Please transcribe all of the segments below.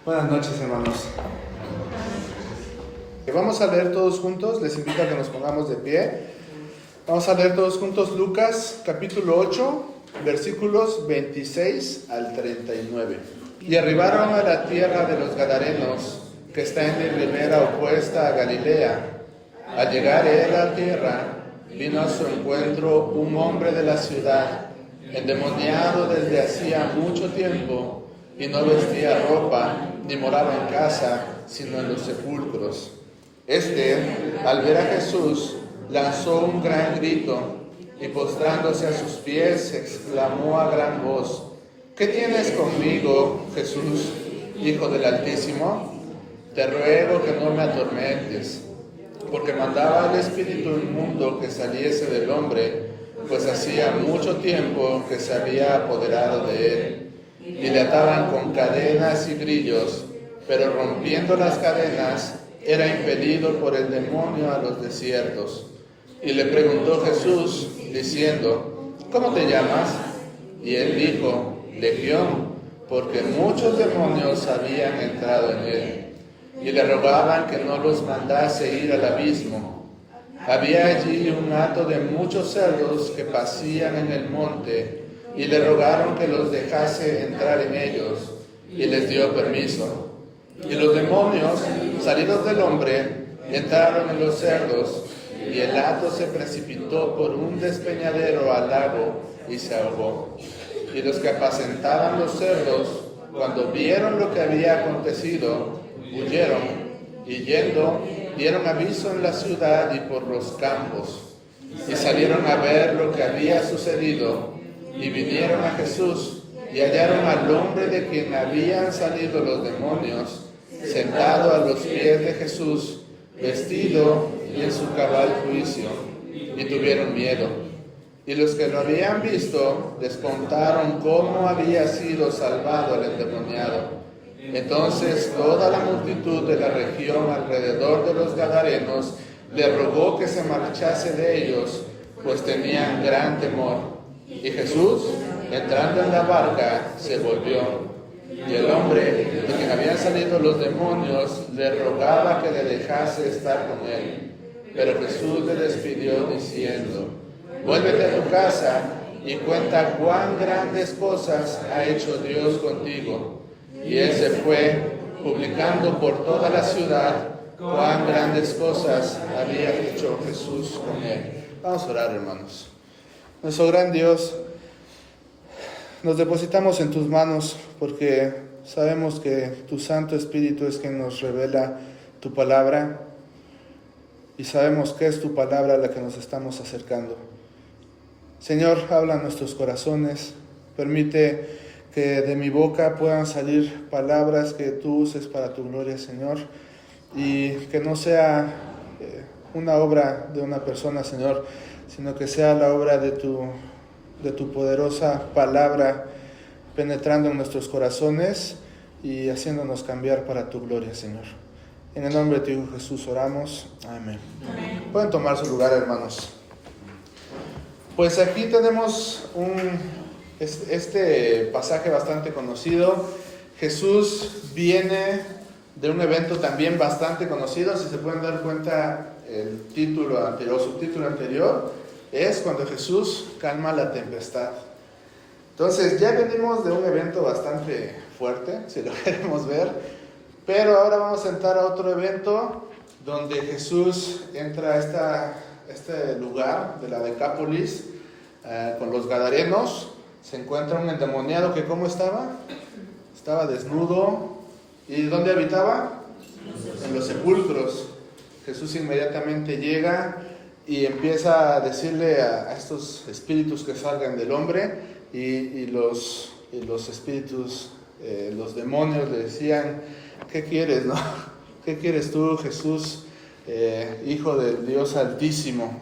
Buenas noches, hermanos. Vamos a leer todos juntos, les invito a que nos pongamos de pie. Vamos a leer todos juntos Lucas capítulo 8, versículos 26 al 39. Y arribaron a la tierra de los Gadarenos, que está en la ribera opuesta a Galilea. Al llegar él a la tierra, vino a su encuentro un hombre de la ciudad, endemoniado desde hacía mucho tiempo, y no vestía ropa, ni moraba en casa, sino en los sepulcros. Al ver a Jesús, lanzó un gran grito, y postrándose a sus pies, exclamó a gran voz: ¿Qué tienes conmigo, Jesús, Hijo del Altísimo? Te ruego que no me atormentes, porque mandaba al espíritu inmundo que saliese del hombre, pues hacía mucho tiempo que se había apoderado de él. Y le ataban con cadenas y grillos, pero rompiendo las cadenas, era impelido por el demonio a los desiertos. Y le preguntó Jesús, diciendo: ¿Cómo te llamas? Y él dijo: Legión, porque muchos demonios habían entrado en él. Y le rogaban que no los mandase ir al abismo. Había allí un hato de muchos cerdos que pacían en el monte, y le rogaron que los dejase entrar en ellos, y les dio permiso. Y los demonios, salidos del hombre, entraron en los cerdos, y el hato se precipitó por un despeñadero al lago y se ahogó. Y los que apacentaban los cerdos, cuando vieron lo que había acontecido, huyeron, y yendo, dieron aviso en la ciudad y por los campos. Y salieron a ver lo que había sucedido, y vinieron a Jesús, y hallaron al hombre de quien habían salido los demonios, sentado a los pies de Jesús, vestido y en su cabal juicio, y tuvieron miedo. Y los que lo habían visto les contaron cómo había sido salvado el endemoniado. Entonces toda la multitud de la región alrededor de los Gadarenos le rogó que se marchase de ellos, pues tenían gran temor. Y Jesús, entrando en la barca, se volvió. Y el hombre de quien habían salido los demonios le rogaba que le dejase estar con él. Pero Jesús le despidió diciendo: Vuélvete a tu casa y cuenta cuán grandes cosas ha hecho Dios contigo. Y él se fue, publicando por toda la ciudad cuán grandes cosas había hecho Jesús con él. Vamos a orar, hermanos. Nuestro gran Dios, nos depositamos en tus manos porque sabemos que tu Santo Espíritu es quien nos revela tu palabra, y sabemos que es tu palabra a la que nos estamos acercando. Señor, habla en nuestros corazones, permite que de mi boca puedan salir palabras que tú uses para tu gloria, Señor, y que no sea una obra de una persona, Señor, sino que sea la obra de tu poderosa palabra penetrando en nuestros corazones y haciéndonos cambiar para tu gloria, Señor. En el nombre de tu Hijo Jesús oramos. Amén. Amén. Pueden tomar su lugar, hermanos. Pues aquí tenemos este pasaje bastante conocido. Jesús viene de un evento también bastante conocido. Si se pueden dar cuenta, el título anterior, o subtítulo anterior, es cuando Jesús calma la tempestad. Entonces ya venimos de un evento bastante fuerte, si lo queremos ver, pero ahora vamos a entrar a otro evento donde Jesús entra a este lugar de la Decápolis con los Gadarenos. Se encuentra un endemoniado que ¿cómo estaba? Estaba desnudo. ¿Y dónde habitaba? En los sepulcros. Jesús inmediatamente llega y empieza a decirle a estos espíritus que salgan del hombre, y los espíritus, los demonios le decían: ¿qué quieres, no? ¿Qué quieres tú, Jesús, Hijo del Dios Altísimo?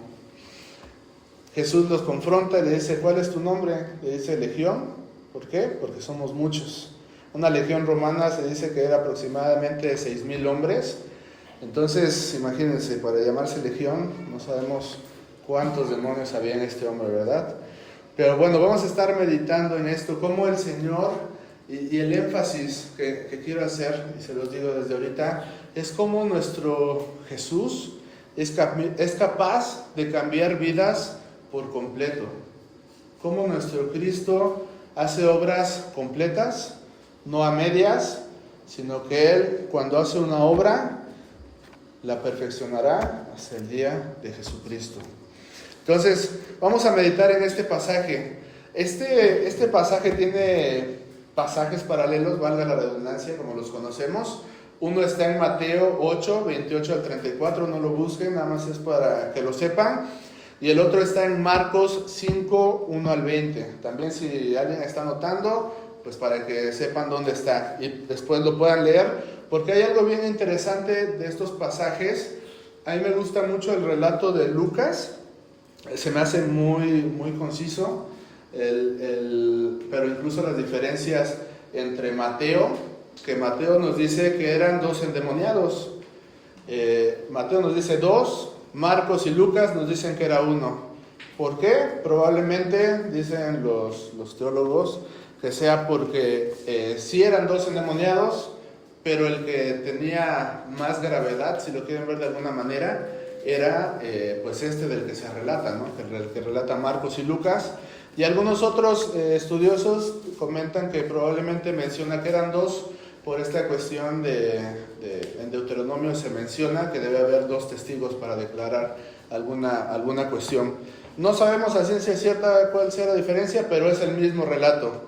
Jesús los confronta y le dice: ¿cuál es tu nombre? Le dice: Legión. ¿Por qué? Porque somos muchos. Una legión romana se dice que era aproximadamente 6,000 hombres. Entonces, imagínense, para llamarse legión, no sabemos cuántos demonios había en este hombre, ¿verdad? Pero bueno, vamos a estar meditando en esto, cómo el Señor Y el énfasis que quiero hacer, y se los digo desde ahorita, es cómo nuestro Jesús es capaz de cambiar vidas por completo. Cómo nuestro Cristo hace obras completas, no a medias, sino que Él, cuando hace una obra, la perfeccionará hasta el día de Jesucristo. Entonces, vamos a meditar en este pasaje. Este pasaje tiene pasajes paralelos, valga la redundancia, como los conocemos. Uno está en Mateo 8, 28 al 34, no lo busquen, nada más es para que lo sepan. Y el otro está en Marcos 5, 1 al 20. También si alguien está anotando, pues para que sepan dónde está y después lo puedan leer, porque hay algo bien interesante de estos pasajes. A mí me gusta mucho el relato de Lucas, se me hace muy conciso, pero incluso las diferencias entre Mateo, que Mateo nos dice que eran 2 endemoniados. Mateo nos dice 2, Marcos y Lucas nos dicen que era 1. ¿Por qué? Probablemente, dicen los teólogos, que sea porque sí eran 2 endemoniados, pero el que tenía más gravedad, si lo quieren ver de alguna manera, era pues del que se relata, ¿no? El que relata Marcos y Lucas. Y algunos otros estudiosos comentan que probablemente menciona que eran 2 por esta cuestión en Deuteronomio se menciona que debe haber 2 testigos para declarar alguna cuestión. No sabemos a ciencia cierta cuál sea la diferencia, pero es el mismo relato.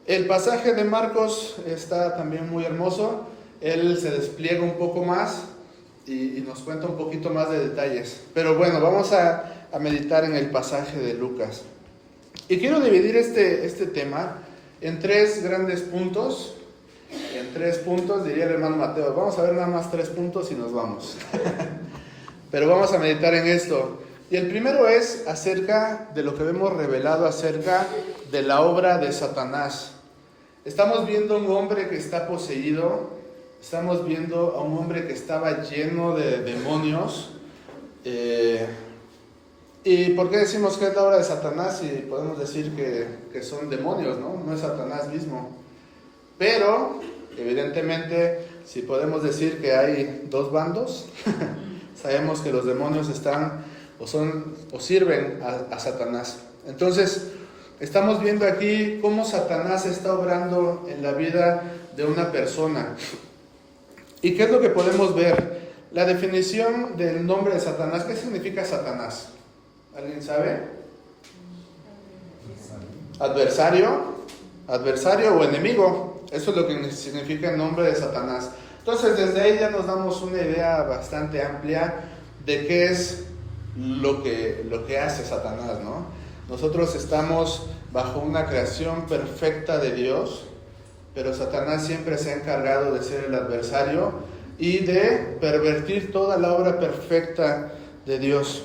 El pasaje de Marcos está también muy hermoso. Él se despliega un poco más y nos cuenta un poquito más de detalles. Pero bueno, vamos a meditar en el pasaje de Lucas. Y quiero dividir este tema en 3 grandes puntos. En 3 puntos, diría el hermano Mateo. Vamos a ver nada más 3 puntos y nos vamos. Pero vamos a meditar en esto. Y el primero es acerca de lo que vemos revelado acerca de la obra de Satanás. Estamos viendo a un hombre que está poseído, estamos viendo a un hombre que estaba lleno de demonios. ¿Y por qué decimos que es la obra de Satanás? Y podemos decir que son demonios, ¿no? No es Satanás mismo. Pero, evidentemente, si podemos decir que hay 2 bandos, sabemos que los demonios están o sirven a Satanás. Entonces, estamos viendo aquí cómo Satanás está obrando en la vida de una persona. ¿Y qué es lo que podemos ver? La definición del nombre de Satanás. ¿Qué significa Satanás? ¿Alguien sabe? Adversario o enemigo. Eso es lo que significa el nombre de Satanás. Entonces, desde ahí ya nos damos una idea bastante amplia de qué es lo que hace Satanás, ¿no? Nosotros estamos bajo una creación perfecta de Dios, pero Satanás siempre se ha encargado de ser el adversario y de pervertir toda la obra perfecta de Dios.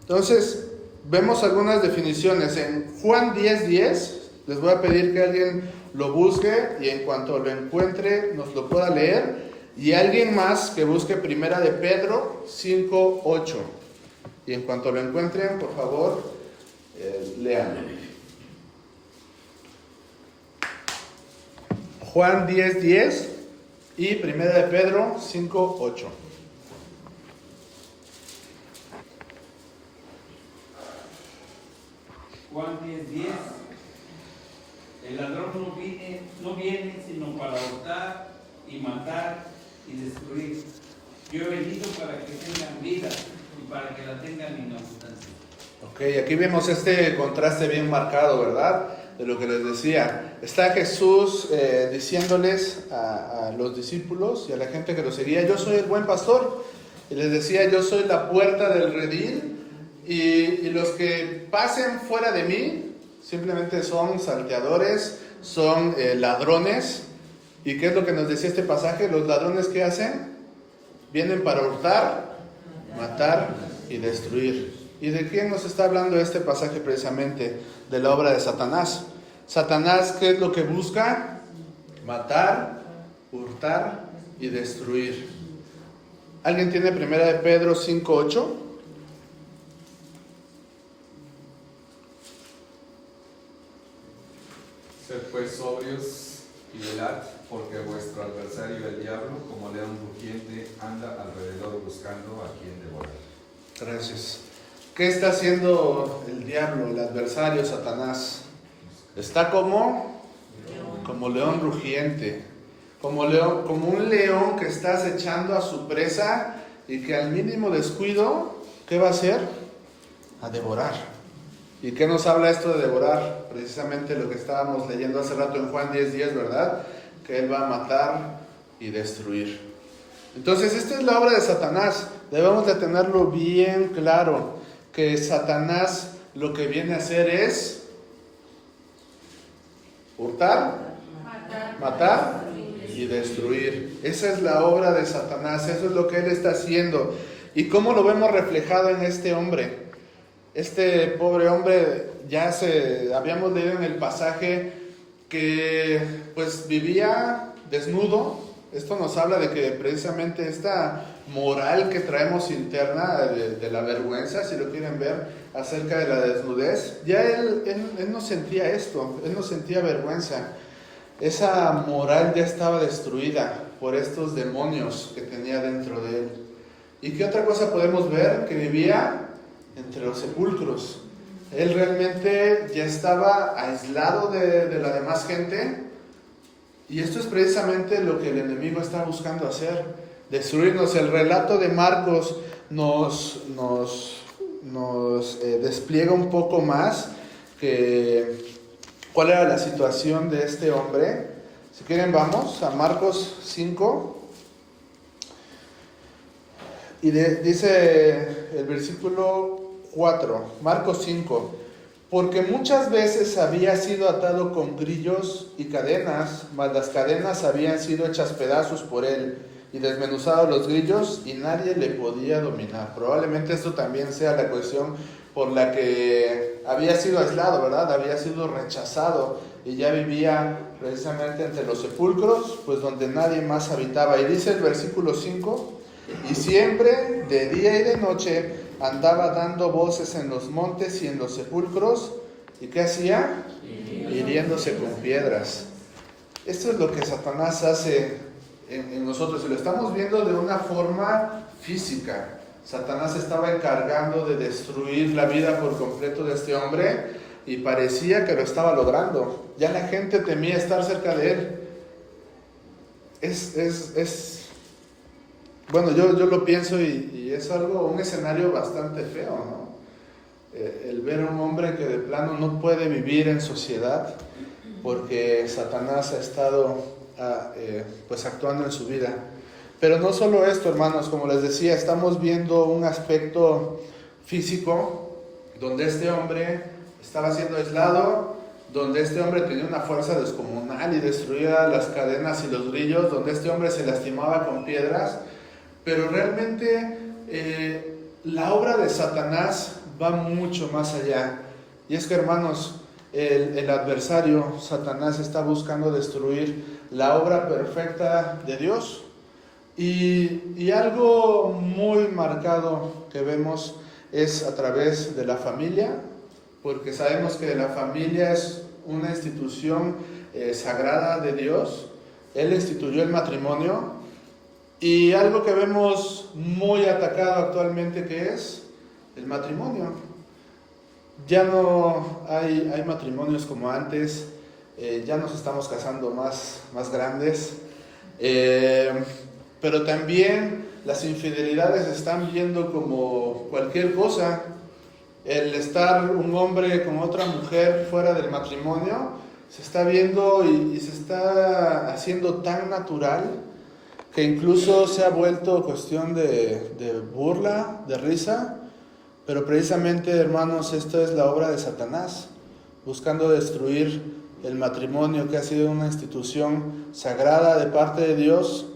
Entonces, vemos algunas definiciones. En Juan 10:10, les voy a pedir que alguien lo busque y en cuanto lo encuentre nos lo pueda leer. Y alguien más que busque Primera de Pedro 5:8. Y en cuanto lo encuentren, por favor, lean. Juan 10:10 y Primera de Pedro 5:8. Juan 10:10. El ladrón no viene sino para hurtar y matar y destruir. Yo he venido para que tengan vida y para que la tengan en abundancia. Ok, aquí vemos este contraste bien marcado, ¿verdad? De lo que les decía. Está Jesús diciéndoles a los discípulos y a la gente que lo seguía: yo soy el buen pastor. Y les decía: yo soy la puerta del redil. Y los que pasen fuera de mí simplemente son salteadores, son ladrones. ¿Y qué es lo que nos decía este pasaje? Los ladrones, ¿qué hacen? Vienen para hurtar, matar y destruir. ¿Y de quién nos está hablando este pasaje precisamente? De la obra de Satanás. Satanás, ¿qué es lo que busca? Matar, hurtar y destruir. ¿Alguien tiene Primera de Pedro 5:8? Sed pues sobrios diablo, como león rugiente, anda alrededor buscando a quien devorar. Gracias. ¿Qué está haciendo el diablo, el adversario, Satanás? Está como león rugiente, como un león que está acechando a su presa y que al mínimo descuido, ¿qué va a hacer? A devorar. ¿Y qué nos habla esto de devorar? Precisamente lo que estábamos leyendo hace rato en Juan 10:10, ¿verdad? Que Él va a matar y destruir. Entonces, esta es la obra de Satanás. Debemos de tenerlo bien claro, que Satanás lo que viene a hacer es hurtar, matar y destruir. Esa es la obra de Satanás, eso es lo que él está haciendo. ¿Y cómo lo vemos reflejado en este hombre? Este pobre hombre, habíamos leído en el pasaje que pues vivía desnudo. Esto nos habla de que precisamente esta moral que traemos interna de la vergüenza, si lo quieren ver, acerca de la desnudez, ya él no sentía esto, él no sentía vergüenza. Esa moral ya estaba destruida por estos demonios que tenía dentro de él. ¿Y qué otra cosa podemos ver? Que vivía entre los sepulcros. Él realmente ya estaba aislado de la demás gente. Y esto es precisamente lo que el enemigo está buscando hacer, destruirnos. El relato de Marcos nos despliega un poco más cuál era la situación de este hombre. Si quieren, vamos a Marcos 5. Y dice el versículo 4, Marcos 5. Porque muchas veces había sido atado con grillos y cadenas, mas las cadenas habían sido hechas pedazos por él y desmenuzados los grillos, y nadie le podía dominar. Probablemente esto también sea la cuestión por la que había sido aislado, ¿verdad? Había sido rechazado y ya vivía precisamente entre los sepulcros, pues donde nadie más habitaba. Y dice el versículo 5, y siempre de día y de noche andaba dando voces en los montes y en los sepulcros. ¿Y qué hacía? Hiriéndose con piedras. Esto es lo que Satanás hace en nosotros, y lo estamos viendo de una forma física. Satanás estaba encargando de destruir la vida por completo de este hombre, y parecía que lo estaba logrando. Ya la gente temía estar cerca de él. Bueno, yo lo pienso y es un escenario bastante feo, ¿no? El ver a un hombre que de plano no puede vivir en sociedad porque Satanás ha estado pues actuando en su vida. Pero no solo esto, hermanos, como les decía, estamos viendo un aspecto físico donde este hombre estaba siendo aislado, donde este hombre tenía una fuerza descomunal y destruía las cadenas y los grillos, donde este hombre se lastimaba con piedras. Pero realmente la obra de Satanás va mucho más allá. Y es que, hermanos, el adversario, Satanás, está buscando destruir la obra perfecta de Dios. Y algo muy marcado que vemos es a través de la familia, porque sabemos que la familia es una institución sagrada de Dios. Él instituyó el matrimonio. Y algo que vemos muy atacado actualmente, que es el matrimonio. Ya no hay matrimonios como antes, ya nos estamos casando más grandes, pero también las infidelidades se están viendo como cualquier cosa. El estar un hombre con otra mujer fuera del matrimonio se está viendo y se está haciendo tan natural que incluso se ha vuelto cuestión de burla, de risa. Pero precisamente, hermanos, esto es la obra de Satanás, buscando destruir el matrimonio, que ha sido una institución sagrada de parte de Dios,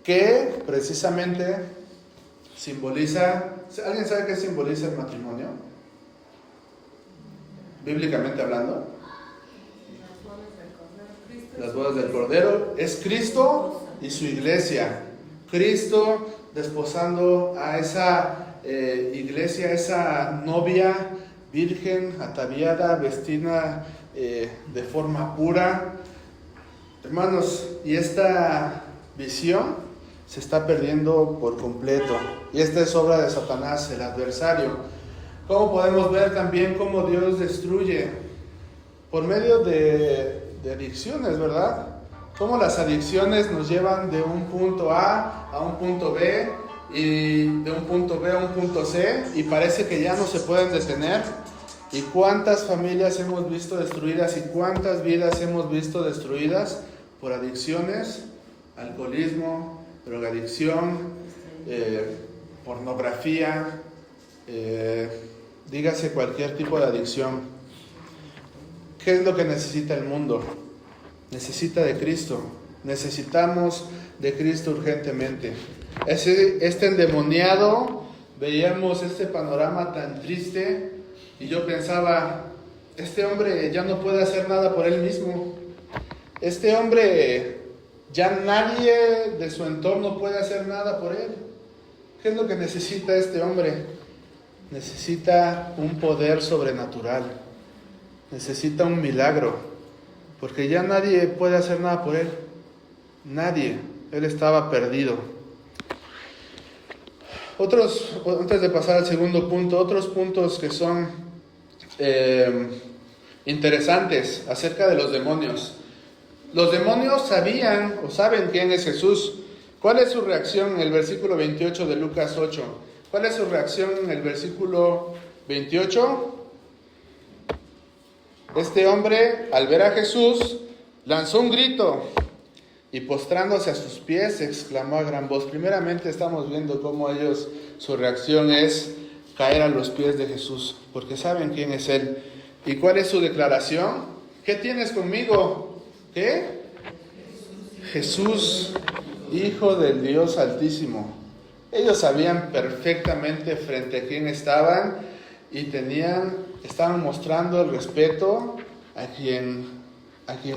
que precisamente simboliza... ¿Alguien sabe qué simboliza el matrimonio? Bíblicamente hablando. Las bodas del Cordero. Es Cristo y su iglesia. Cristo desposando a esa iglesia, esa novia virgen, ataviada, vestida de forma pura. Hermanos, y esta visión se está perdiendo por completo. Y esta es obra de Satanás, el adversario. ¿Cómo podemos ver también cómo Dios destruye? Por medio de adicciones, ¿verdad? Cómo las adicciones nos llevan de un punto A un punto B, y de un punto B a un punto C, y parece que ya no se pueden detener. Y cuántas familias hemos visto destruidas y cuántas vidas hemos visto destruidas por adicciones, alcoholismo, drogadicción, pornografía, dígase cualquier tipo de adicción. ¿Qué es lo que necesita el mundo? Necesita de Cristo. Necesitamos de Cristo urgentemente. Este endemoniado, veíamos este panorama tan triste y yo pensaba, este hombre ya no puede hacer nada por él mismo. Este hombre, ya nadie de su entorno puede hacer nada por él. ¿Qué es lo que necesita este hombre? Necesita un poder sobrenatural. Necesita un milagro. Porque ya nadie puede hacer nada por él. Nadie. Él estaba perdido. Antes de pasar al segundo punto, otros puntos que son interesantes acerca de los demonios. Los demonios sabían o saben quién es Jesús. ¿Cuál es su reacción en el versículo 28 de Lucas 8? ¿Cuál es su reacción en el versículo 28? Este hombre, al ver a Jesús, lanzó un grito y postrándose a sus pies, exclamó a gran voz. Primeramente estamos viendo cómo su reacción es caer a los pies de Jesús, porque saben quién es Él. ¿Y cuál es su declaración? ¿Qué tienes conmigo? ¿Qué? Jesús, Hijo del Dios Altísimo. Ellos sabían perfectamente frente a quién estaban y estaban mostrando el respeto a quien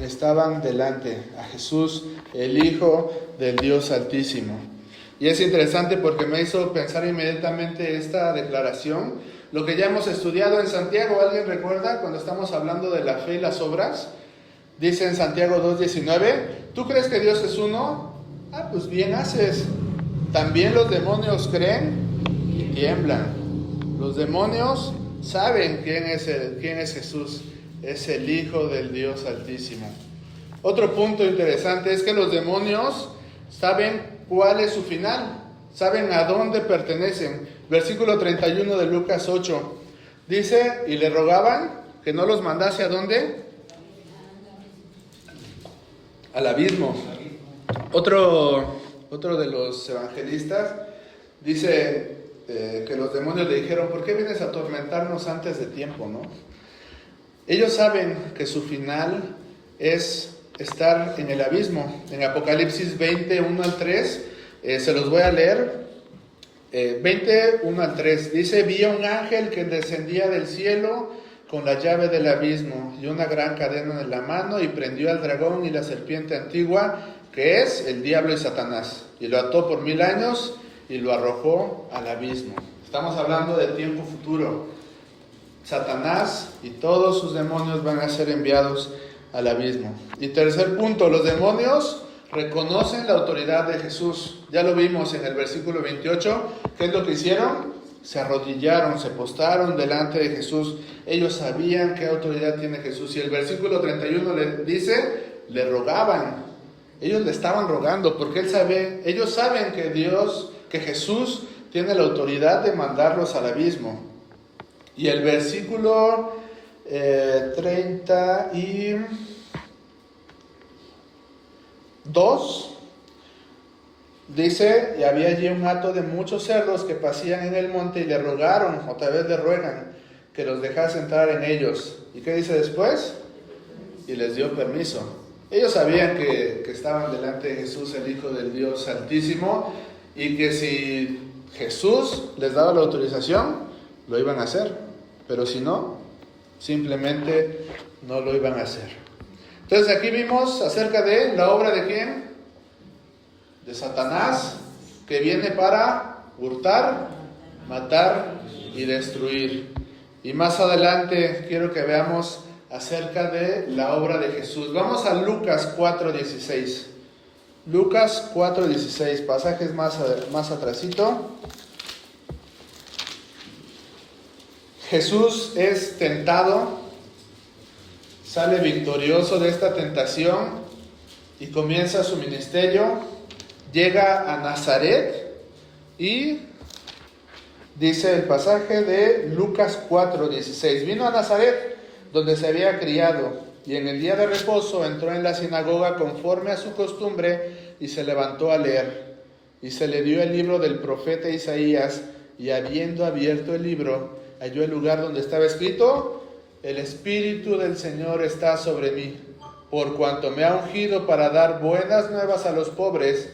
estaban delante, a Jesús, el Hijo del Dios Altísimo. Y es interesante porque me hizo pensar inmediatamente esta declaración, lo que ya hemos estudiado en Santiago. ¿Alguien recuerda cuando estamos hablando de la fe y las obras? Dice en Santiago 2:19, ¿tú crees que Dios es uno? Pues bien haces. También los demonios creen y tiemblan. Los demonios saben quién es Jesús. Es el Hijo del Dios Altísimo. Otro punto interesante es que los demonios saben cuál es su final, saben a dónde pertenecen. Versículo 31 de Lucas 8 dice, y le rogaban que no los mandase ¿a dónde? Al abismo. Otro de los evangelistas dice que los demonios le dijeron, ¿por qué vienes a atormentarnos antes de tiempo, no? Ellos saben que su final es estar en el abismo. En Apocalipsis 20, 1 al 3, se los voy a leer. 20, 1 al 3, dice, vi a un ángel que descendía del cielo con la llave del abismo y una gran cadena en la mano, y prendió al dragón y la serpiente antigua, que es el diablo y Satanás, y lo ató por 1000 años y lo arrojó al abismo. Estamos hablando del tiempo futuro. Satanás y todos sus demonios van a ser enviados al abismo. Y tercer punto, los demonios reconocen la autoridad de Jesús. Ya lo vimos en el versículo 28. ¿Qué es lo que hicieron? Se arrodillaron, se postraron delante de Jesús. Ellos sabían qué autoridad tiene Jesús. Y el versículo 31 le dice, le rogaban. Ellos le estaban rogando porque ellos saben que Jesús tiene la autoridad de mandarlos al abismo. Y el versículo 32 dice, y había allí un hato de muchos cerdos que pasían en el monte, y le rogaron, otra vez le ruegan, que los dejase entrar en ellos. ¿Y qué dice después? Y les dio permiso. Ellos sabían que estaban delante de Jesús, el Hijo del Dios Altísimo, y que si Jesús les daba la autorización, lo iban a hacer. Pero si no, simplemente no lo iban a hacer. Entonces aquí vimos acerca de la obra de ¿quién? De Satanás, que viene para hurtar, matar y destruir. Y más adelante quiero que veamos acerca de la obra de Jesús. Vamos a Lucas 4:16. Lucas 4:16, pasajes más atrasito. Jesús es tentado, sale victorioso de esta tentación y comienza su ministerio. Llega a Nazaret y dice el pasaje de Lucas 4:16, vino a Nazaret, donde se había criado, y en el día de reposo entró en la sinagoga conforme a su costumbre y se levantó a leer. Y se le dio el libro del profeta Isaías, y habiendo abierto el libro, halló el lugar donde estaba escrito: el Espíritu del Señor está sobre mí, por cuanto me ha ungido para dar buenas nuevas a los pobres,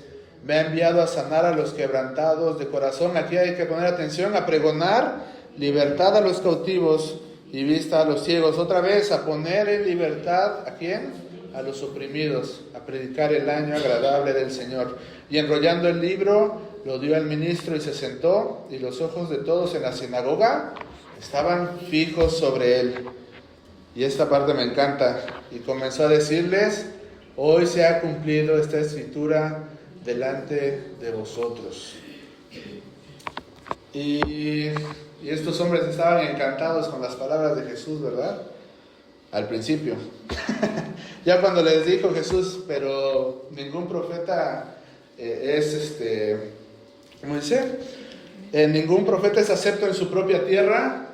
me ha enviado a sanar a los quebrantados de corazón. Aquí hay que poner atención: a pregonar libertad a los cautivos y vista a los ciegos. Otra vez, a poner en libertad, ¿a quién? A los oprimidos, a predicar el año agradable del Señor. Y enrollando el libro, lo dio al ministro y se sentó, y los ojos de todos en la sinagoga estaban fijos sobre él. Y esta parte me encanta. Y comenzó a decirles: hoy se ha cumplido esta escritura delante de vosotros. Y estos hombres estaban encantados con las palabras de Jesús, ¿verdad? Al principio. Ya cuando les dijo Jesús: pero ningún profeta ¿cómo dice? Ningún profeta es acepto en su propia tierra.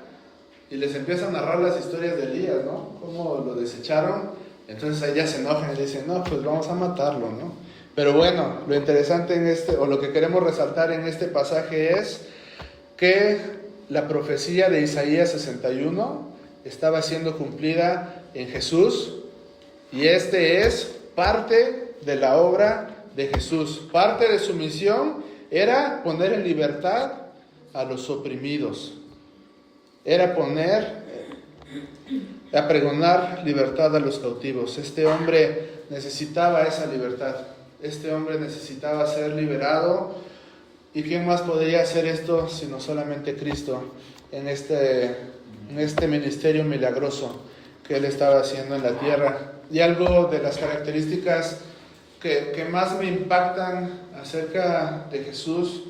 Y les empieza a narrar las historias de Elías, ¿no? Cómo lo desecharon. Entonces ahí ya se enojan y dicen: no, pues vamos a matarlo, ¿no? Pero bueno, lo interesante o lo que queremos resaltar en este pasaje es que la profecía de Isaías 61 estaba siendo cumplida en Jesús, y este es parte de la obra de Jesús. Parte de su misión era poner en libertad a los oprimidos, era a pregonar libertad a los cautivos. Este hombre necesitaba esa libertad, este hombre necesitaba ser liberado. ¿Y quién más podría hacer esto sino solamente Cristo en este ministerio milagroso que Él estaba haciendo en la tierra? Y algo de las características que más me impactan acerca de Jesús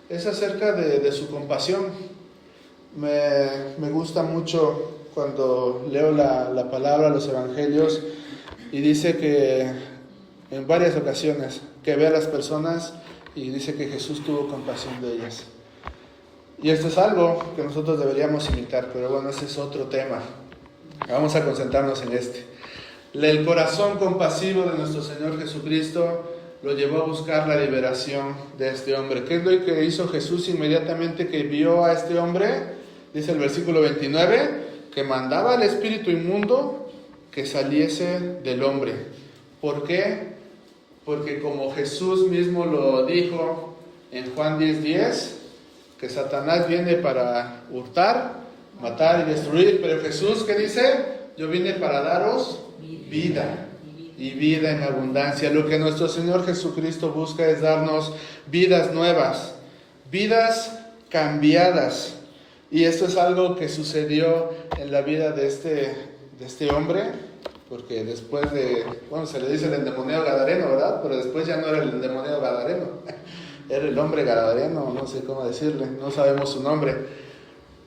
es acerca de su compasión. Me gusta mucho cuando leo la palabra, los evangelios, y dice que en varias ocasiones que ve a las personas y dice que Jesús tuvo compasión de ellas. Y esto es algo que nosotros deberíamos imitar, pero bueno, ese es otro tema. Vamos a concentrarnos en este. El corazón compasivo de nuestro Señor Jesucristo lo llevó a buscar la liberación de este hombre. ¿Qué es lo que hizo Jesús inmediatamente que vio a este hombre? Dice el versículo 29, que mandaba al espíritu inmundo que saliese del hombre. ¿Por qué? Porque como Jesús mismo lo dijo en Juan 10:10, que Satanás viene para hurtar, matar y destruir, pero Jesús, ¿qué dice? Yo vine para daros vida, y vida en abundancia. Lo que nuestro Señor Jesucristo busca es darnos vidas nuevas, vidas cambiadas. Y esto es algo que sucedió en la vida de este hombre, porque después se le dice el endemoniado gadareno, ¿verdad? Pero después ya no era el endemoniado gadareno, era el hombre gadareno, no sé cómo decirle, no sabemos su nombre.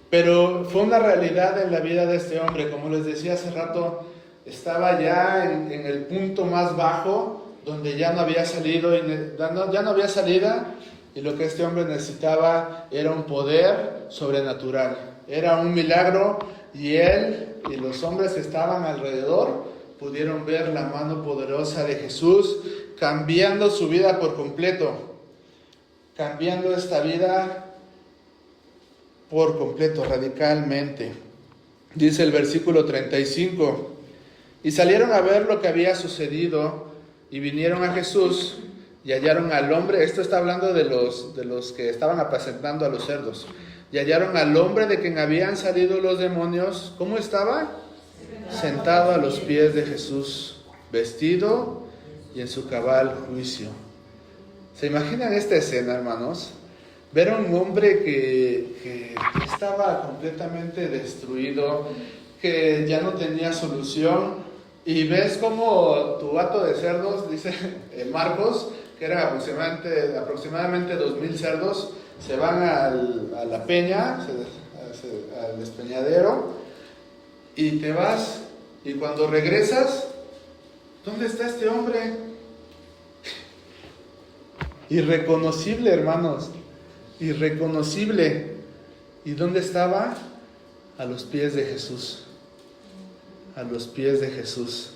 Pero fue una realidad en la vida de este hombre. Como les decía hace rato, estaba ya en el punto más bajo, donde ya no había salida, y lo que este hombre necesitaba era un poder sobrenatural, era un milagro, y él y los hombres que estaban alrededor pudieron ver la mano poderosa de Jesús cambiando su vida por completo, cambiando esta vida por completo, radicalmente. Dice el versículo 35, y salieron a ver lo que había sucedido, y vinieron a Jesús, y hallaron al hombre. Esto está hablando de los que estaban apacentando a los cerdos. Y hallaron al hombre de quien habían salido los demonios. ¿Cómo estaba? Sentado a los pies de Jesús, vestido y en su cabal juicio. ¿Se imaginan esta escena, hermanos? Ver a un hombre que estaba completamente destruido, que ya no tenía solución, y ves como tu hato de cerdos, dice Marcos, que eran aproximadamente 2,000 cerdos, se van a la peña, al despeñadero, y te vas, y cuando regresas, ¿dónde está este hombre? Irreconocible, hermanos, irreconocible. ¿Y dónde estaba? A los pies de Jesús. A los pies de Jesús.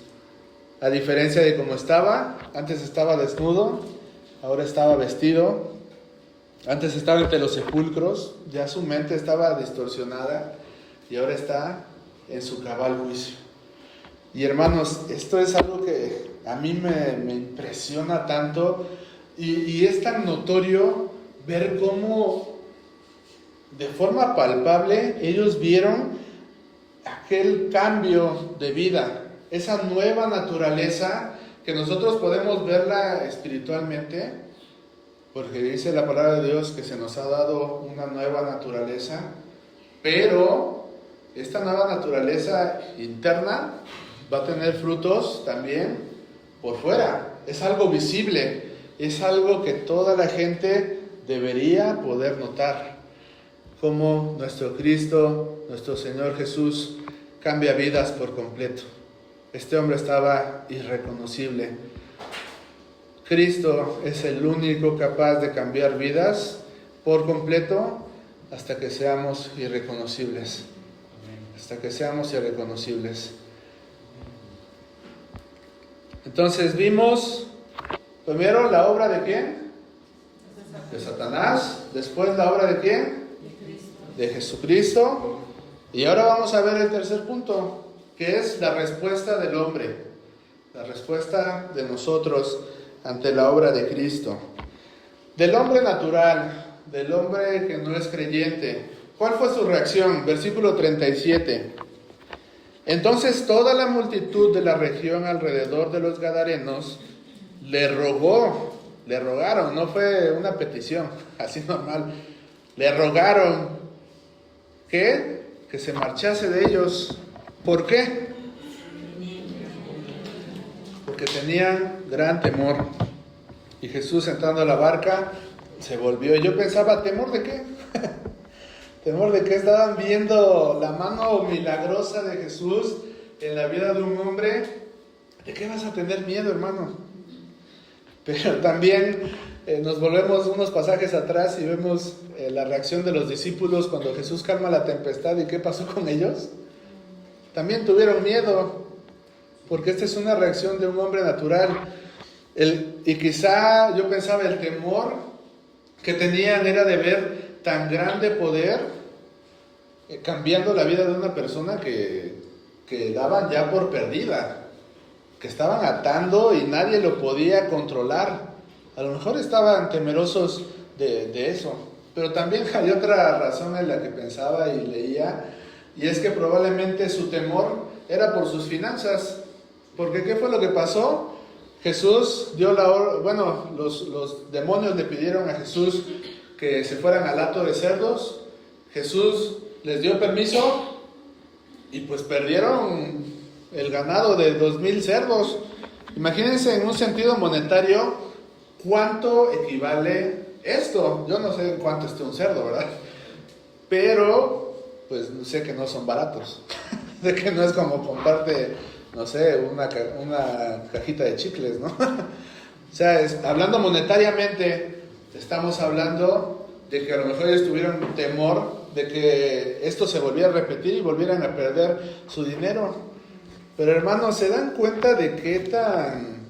A diferencia de cómo estaba, antes estaba desnudo, ahora estaba vestido, antes estaba entre los sepulcros, ya su mente estaba distorsionada y ahora está en su cabal juicio. Y hermanos, esto es algo que a mí me impresiona tanto y es tan notorio ver cómo de forma palpable ellos vieron aquel cambio de vida, esa nueva naturaleza que nosotros podemos verla espiritualmente, porque dice la palabra de Dios que se nos ha dado una nueva naturaleza, pero esta nueva naturaleza interna va a tener frutos también por fuera. Es algo visible, es algo que toda la gente debería poder notar, como nuestro Cristo, nuestro Señor Jesús, cambia vidas por completo. Este hombre estaba irreconocible. Cristo es el único capaz de cambiar vidas por completo hasta que seamos irreconocibles. Hasta que seamos irreconocibles. Entonces vimos primero la obra de ¿quién? De Satanás. Después la obra de ¿quién? De Jesucristo. Y ahora vamos a ver el tercer punto, que es la respuesta del hombre, la respuesta de nosotros ante la obra de Cristo. Del hombre natural, del hombre que no es creyente, ¿cuál fue su reacción? Versículo 37. Entonces toda la multitud de la región alrededor de los Gadarenos le rogaron, no fue una petición, así normal, le rogaron que se marchase de ellos. ¿Por qué? Porque tenían gran temor. Y Jesús, entrando a la barca, se volvió. Y yo pensaba, ¿temor de qué? ¿Temor de qué? Estaban viendo la mano milagrosa de Jesús en la vida de un hombre. ¿De qué vas a tener miedo, hermano? Pero también nos volvemos unos pasajes atrás y vemos la reacción de los discípulos cuando Jesús calma la tempestad. ¿Y qué pasó con ellos? También tuvieron miedo, porque esta es una reacción de un hombre natural. Y quizá yo pensaba, el temor que tenían era de ver tan grande poder cambiando la vida de una persona que daban ya por perdida, que estaban atando y nadie lo podía controlar. A lo mejor estaban temerosos de eso, pero también hay otra razón en la que pensaba y leía, y es que probablemente su temor era por sus finanzas. Porque ¿qué fue lo que pasó? Jesús dio la orden, bueno, los demonios le pidieron a Jesús que se fueran al hato de cerdos. Jesús les dio permiso y pues perdieron el ganado de 2,000 cerdos. Imagínense en un sentido monetario cuánto equivale esto. Yo no sé en cuánto esté un cerdo, ¿verdad? Pero pues sé que no son baratos. Sé que no es como comprarte, no sé, una cajita de chicles, ¿no? O sea, hablando monetariamente, estamos hablando de que a lo mejor ellos tuvieron temor de que esto se volviera a repetir y volvieran a perder su dinero. Pero hermanos, ¿se dan cuenta de qué tan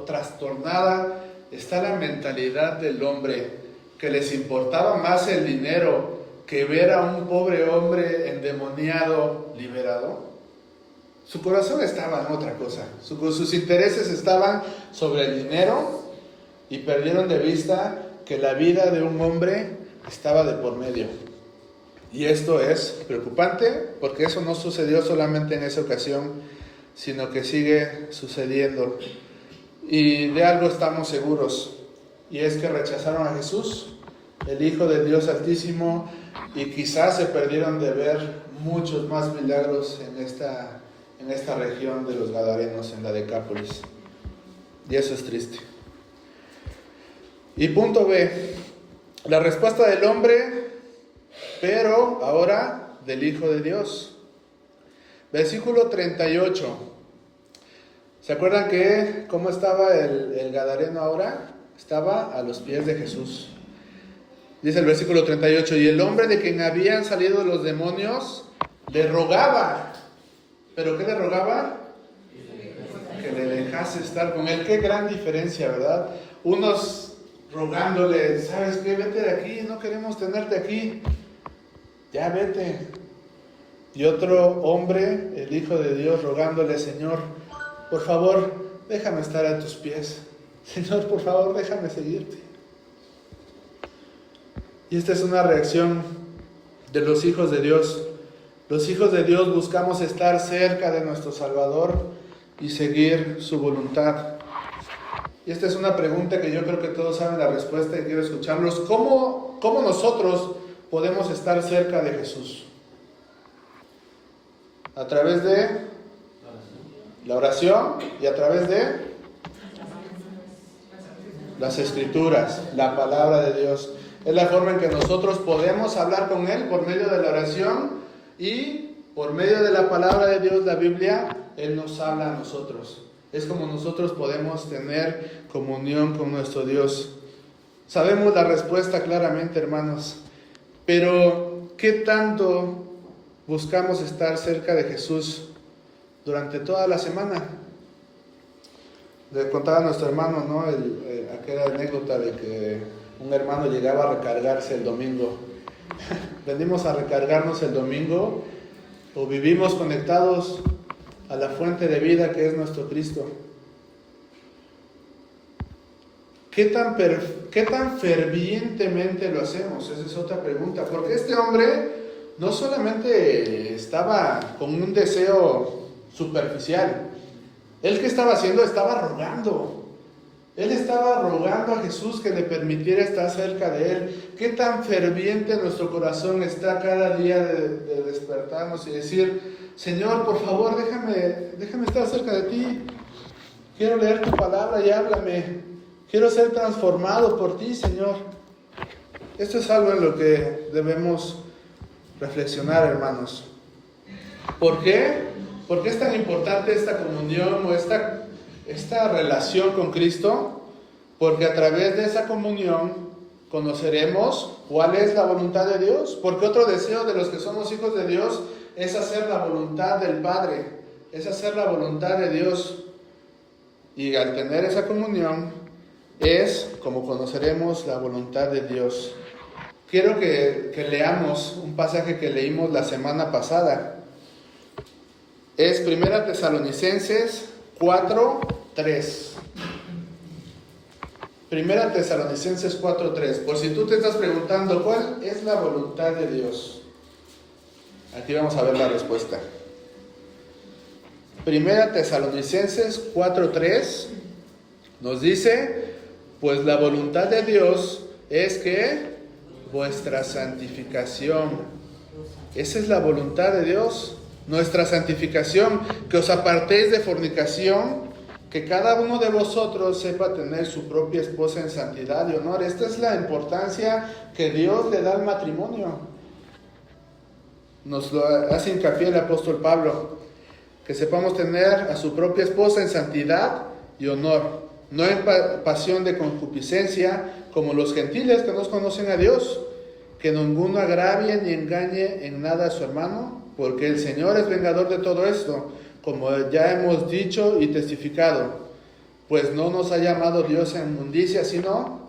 trastornada está la mentalidad del hombre? Que les importaba más el dinero que ver a un pobre hombre endemoniado liberado. Su corazón estaba en otra cosa. Sus intereses estaban sobre el dinero y perdieron de vista que la vida de un hombre estaba de por medio. Y esto es preocupante porque eso no sucedió solamente en esa ocasión, sino que sigue sucediendo. Y de algo estamos seguros, y es que rechazaron a Jesús, el Hijo del Dios Altísimo, y quizás se perdieron de ver muchos más milagros en esta región de los Gadarenos, en la Decápolis. Y eso es triste. Y punto B, la respuesta del hombre, pero ahora del Hijo de Dios. Versículo 38. ¿Se acuerdan que cómo estaba el gadareno ahora? Estaba a los pies de Jesús. Dice el versículo 38, y el hombre de quien habían salido los demonios le rogaba. ¿Pero qué le rogaba? Que le dejase estar con él. Qué gran diferencia, ¿verdad? Unos rogándole, ¿sabes qué? Vete de aquí, no queremos tenerte aquí. Ya vete. Y otro hombre, el Hijo de Dios, rogándole, Señor, por favor, déjame estar a tus pies. Señor, por favor, déjame seguirte. Y esta es una reacción de los hijos de Dios. Los hijos de Dios buscamos estar cerca de nuestro Salvador y seguir su voluntad. Y esta es una pregunta que yo creo que todos saben la respuesta y quiero escucharlos. ¿Cómo nosotros podemos estar cerca de Jesús? A través de la oración y a través de las Escrituras, la palabra de Dios. Es la forma en que nosotros podemos hablar con Él por medio de la oración y por medio de la palabra de Dios, la Biblia. Él nos habla a nosotros. Es como nosotros podemos tener comunión con nuestro Dios. Sabemos la respuesta claramente, hermanos. Pero, ¿qué tanto buscamos estar cerca de Jesús durante toda la semana? Le contaba a nuestro hermano, ¿no? Aquella anécdota de que un hermano llegaba a recargarse el domingo. Venimos a recargarnos el domingo o vivimos conectados a la fuente de vida que es nuestro Cristo. ¿Qué tan fervientemente lo hacemos? Esa es otra pregunta. Porque este hombre no solamente estaba con un deseo superficial. ¿Él qué estaba haciendo? Estaba rogando. Él estaba rogando a Jesús que le permitiera estar cerca de Él. ¿Qué tan ferviente nuestro corazón está cada día de despertarnos y decir, Señor, por favor, déjame estar cerca de ti. Quiero leer tu palabra y háblame. Quiero ser transformado por ti, Señor. Esto es algo en lo que debemos reflexionar, hermanos. ¿Por qué? ¿Por qué es tan importante esta comunión o esta relación con Cristo? Porque a través de esa comunión conoceremos cuál es la voluntad de Dios. Porque otro deseo de los que somos hijos de Dios es hacer la voluntad del Padre, es hacer la voluntad de Dios. Y al tener esa comunión es como conoceremos la voluntad de Dios. Quiero que leamos un pasaje que leímos la semana pasada. Es 1 Tesalonicenses 4:3. 1 Tesalonicenses 4:3. Por si tú te estás preguntando cuál es la voluntad de Dios, aquí vamos a ver la respuesta. 1 Tesalonicenses 4:3 nos dice, pues la voluntad de Dios es que vuestra santificación. Esa es la voluntad de Dios, nuestra santificación, que os apartéis de fornicación, que cada uno de vosotros sepa tener su propia esposa en santidad y honor. Esta es la importancia que Dios le da al matrimonio. Nos lo hace hincapié el apóstol Pablo, que sepamos tener a su propia esposa en santidad y honor, no en pasión de concupiscencia, como los gentiles que no conocen a Dios, que ninguno agravie ni engañe en nada a su hermano, porque el Señor es vengador de todo esto, como ya hemos dicho y testificado, pues no nos ha llamado Dios a inmundicia, sino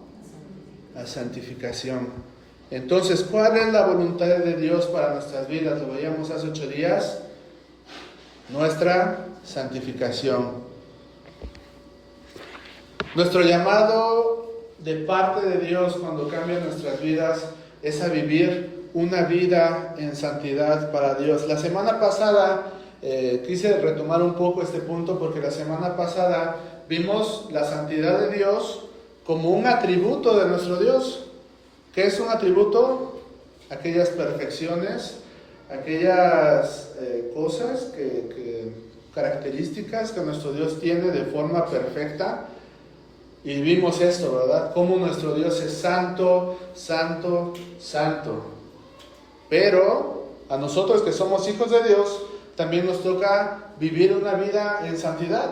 a santificación. Entonces, ¿cuál es la voluntad de Dios para nuestras vidas? Lo veíamos hace 8 días. Nuestra santificación. Nuestro llamado de parte de Dios cuando cambia nuestras vidas es a vivir una vida en santidad para Dios. La semana pasada quise retomar un poco este punto porque la semana pasada vimos la santidad de Dios como un atributo de nuestro Dios. ¿Qué es un atributo? Aquellas perfecciones, aquellas cosas, características que nuestro Dios tiene de forma perfecta. Y vimos esto, ¿verdad? Cómo nuestro Dios es santo, santo, santo. Pero a nosotros que somos hijos de Dios, también nos toca vivir una vida en santidad.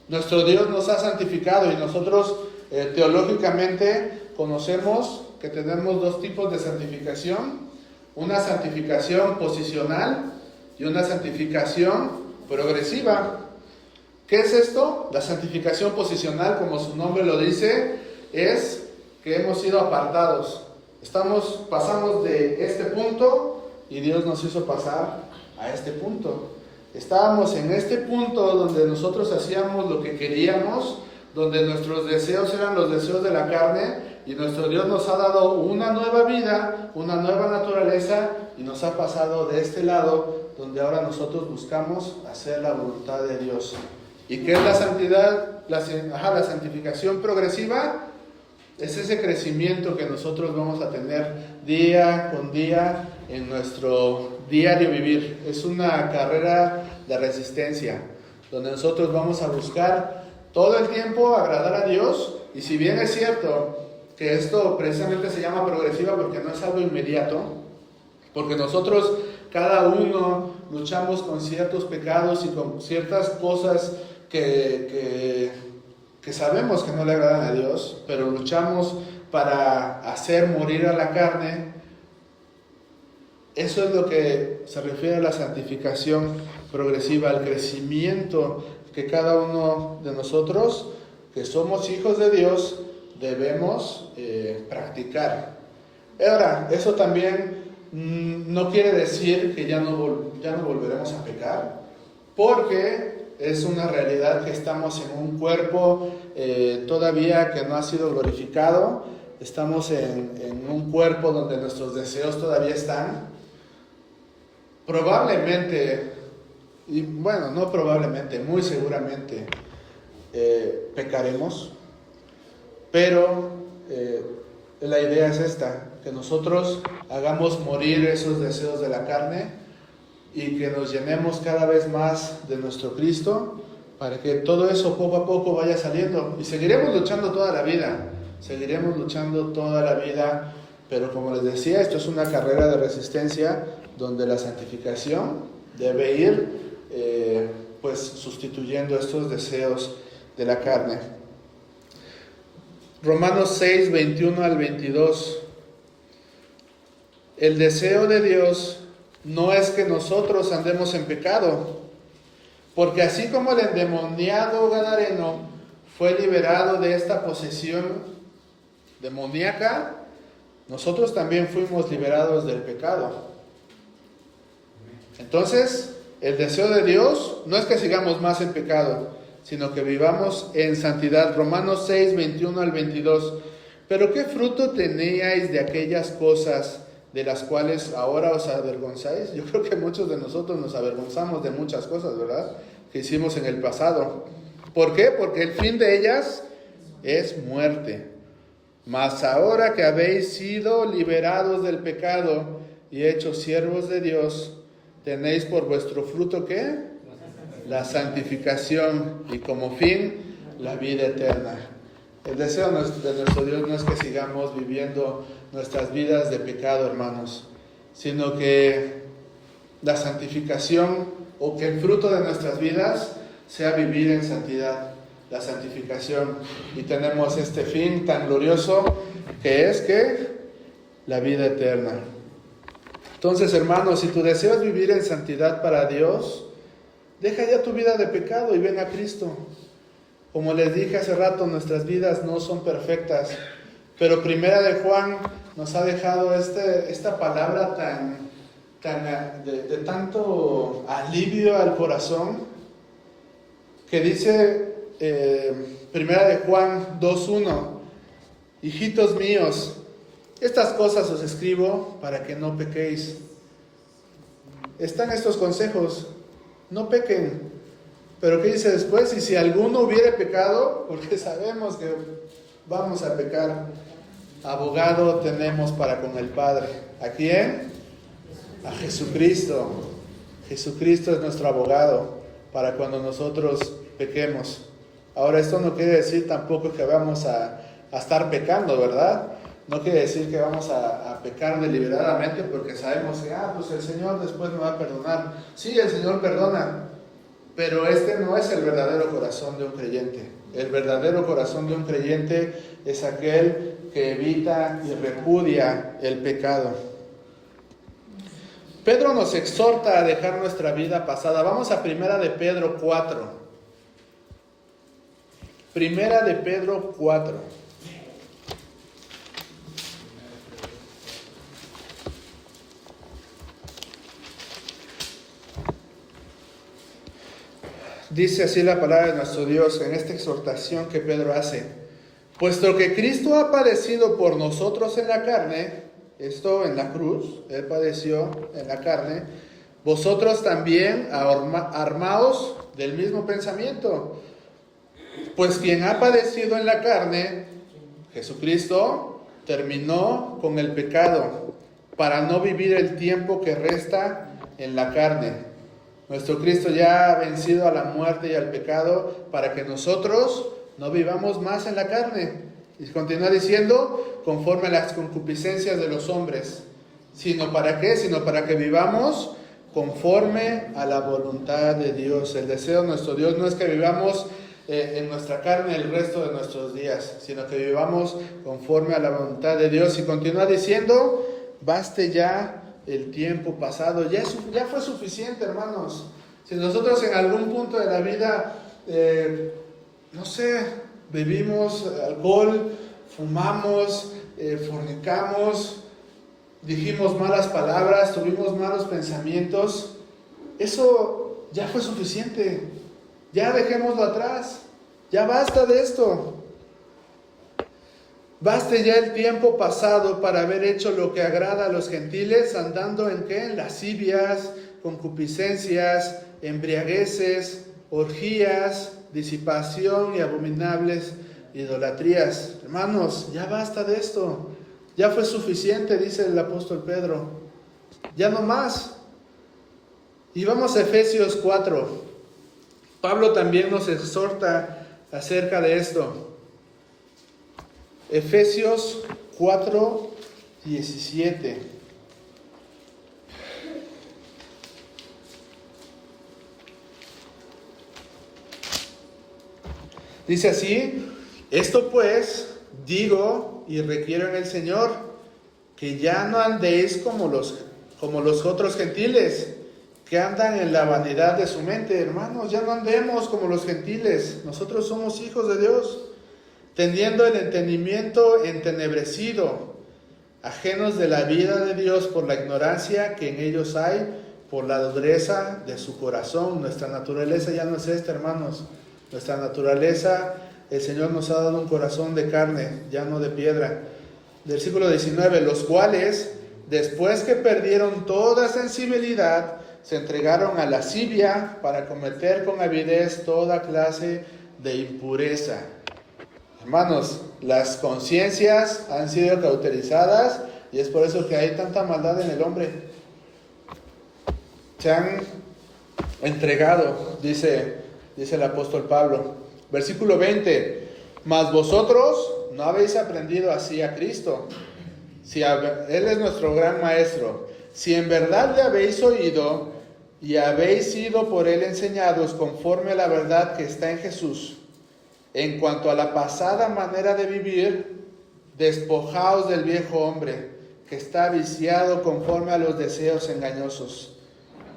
Nuestro Dios nos ha santificado y nosotros teológicamente conocemos que tenemos dos tipos de santificación. Una santificación posicional y una santificación progresiva. ¿Qué es esto? La santificación posicional, como su nombre lo dice, es que hemos sido apartados. Pasamos de este punto y Dios nos hizo pasar a este punto. Estábamos en este punto donde nosotros hacíamos lo que queríamos, donde nuestros deseos eran los deseos de la carne, y nuestro Dios nos ha dado una nueva vida, una nueva naturaleza, y nos ha pasado de este lado, donde ahora nosotros buscamos hacer la voluntad de Dios. ¿Y qué es la santidad? La santificación progresiva es ese crecimiento que nosotros vamos a tener día con día en nuestro diario vivir. Es una carrera de resistencia, donde nosotros vamos a buscar todo el tiempo agradar a Dios. Y si bien es cierto que esto precisamente se llama progresiva porque no es algo inmediato, porque nosotros cada uno luchamos con ciertos pecados y con ciertas cosas que sabemos que no le agradan a Dios, pero luchamos para hacer morir a la carne. Eso es lo que se refiere a la santificación progresiva, al crecimiento que cada uno de nosotros, que somos hijos de Dios, debemos practicar. Ahora, eso también no quiere decir que ya no volveremos a pecar, porque es una realidad que estamos en un cuerpo todavía que no ha sido glorificado. Estamos en un cuerpo donde nuestros deseos todavía están. Probablemente, y bueno, no probablemente, muy seguramente pecaremos, pero la idea es esta, que nosotros hagamos morir esos deseos de la carne y que nos llenemos cada vez más de nuestro Cristo, para que todo eso poco a poco vaya saliendo. Y seguiremos luchando toda la vida, pero como les decía, esto es una carrera de resistencia donde la santificación debe ir pues sustituyendo estos deseos de la carne. Romanos 6, 21 al 22. El deseo de Dios no es que nosotros andemos en pecado, porque así como el endemoniado gadareno fue liberado de esta posesión demoníaca, nosotros también fuimos liberados del pecado. Entonces, el deseo de Dios no es que sigamos más en pecado, sino que vivamos en santidad. Romanos 6, 21 al 22. Pero ¿qué fruto teníais de aquellas cosas de las cuales ahora os avergonzáis? Yo creo que muchos de nosotros nos avergonzamos de muchas cosas, ¿verdad?, que hicimos en el pasado. ¿Por qué? Porque el fin de ellas es muerte. Mas ahora que habéis sido liberados del pecado y hechos siervos de Dios, tenéis por vuestro fruto, ¿qué? La santificación, y como fin, la vida eterna. El deseo de nuestro Dios no es que sigamos viviendo nuestras vidas de pecado, hermanos, sino que la santificación, o que el fruto de nuestras vidas sea vivir en santidad, la santificación. Y tenemos este fin tan glorioso que es que la vida eterna. Entonces, hermanos, si tu deseo es vivir en santidad para Dios, deja ya tu vida de pecado y ven a Cristo. Como les dije hace rato, nuestras vidas no son perfectas, pero Primera de Juan nos ha dejado esta palabra de tanto alivio al corazón, que dice Primera de Juan 2:1: hijitos míos, estas cosas os escribo para que no pequéis. Están estos consejos: no pequen. Pero ¿qué dice después? Y si alguno hubiere pecado, porque sabemos que vamos a pecar, abogado tenemos para con el Padre. ¿A quién? A Jesucristo. Jesucristo es nuestro abogado para cuando nosotros pequemos. Ahora, esto no quiere decir tampoco que vamos a estar pecando, ¿verdad? No quiere decir que vamos a pecar deliberadamente porque sabemos que, pues el Señor después me va a perdonar. Sí, el Señor perdona, pero este no es el verdadero corazón de un creyente. El verdadero corazón de un creyente es aquel que evita y repudia el pecado. Pedro nos exhorta a dejar nuestra vida pasada. Vamos a Primera de Pedro 4. Primera de Pedro 4. Dice así la palabra de nuestro Dios en esta exhortación que Pedro hace: puesto que Cristo ha padecido por nosotros en la carne, esto en la cruz, Él padeció en la carne, vosotros también armaos del mismo pensamiento. Pues quien ha padecido en la carne, Jesucristo, terminó con el pecado, para no vivir el tiempo que resta en la carne. Nuestro Cristo ya ha vencido a la muerte y al pecado para que nosotros no vivamos más en la carne. Y continúa diciendo, conforme a las concupiscencias de los hombres. ¿Sino para qué? Sino para que vivamos conforme a la voluntad de Dios. El deseo de nuestro Dios no es que vivamos en nuestra carne el resto de nuestros días, sino que vivamos conforme a la voluntad de Dios. Y continúa diciendo, baste ya el tiempo pasado. Ya fue suficiente, hermanos. Si nosotros en algún punto de la vida, bebimos alcohol, fumamos, fornicamos, dijimos malas palabras, tuvimos malos pensamientos, eso ya fue suficiente. Ya dejémoslo atrás. Ya basta de esto. Baste ya el tiempo pasado para haber hecho lo que agrada a los gentiles, andando en ¿qué? En lascivias, concupiscencias, embriagueces, orgías, disipación y abominables idolatrías. Hermanos, ya basta de esto. Ya fue suficiente, dice el apóstol Pedro. Ya no más. Y vamos a Efesios 4. Pablo también nos exhorta acerca de esto. Efesios 4, 17. Dice así: esto pues digo y requiero en el Señor, que ya no andéis como los otros gentiles, que andan en la vanidad de su mente. Hermanos, ya no andemos como los gentiles. Nosotros somos hijos de Dios, teniendo el entendimiento entenebrecido, ajenos de la vida de Dios por la ignorancia que en ellos hay, por la dureza de su corazón. Nuestra naturaleza ya no es esta, hermanos. Nuestra naturaleza, el Señor nos ha dado un corazón de carne, ya no de piedra. Versículo 19, los cuales, después que perdieron toda sensibilidad, se entregaron a lascivia para cometer con avidez toda clase de impureza. Hermanos, las conciencias han sido cauterizadas y es por eso que hay tanta maldad en el hombre. Se han entregado, dice el apóstol Pablo. Versículo 20, mas vosotros no habéis aprendido así a Cristo. Él es nuestro gran maestro. Si en verdad le habéis oído y habéis sido por él enseñados conforme a la verdad que está en Jesús, en cuanto a la pasada manera de vivir, despojaos del viejo hombre, que está viciado conforme a los deseos engañosos.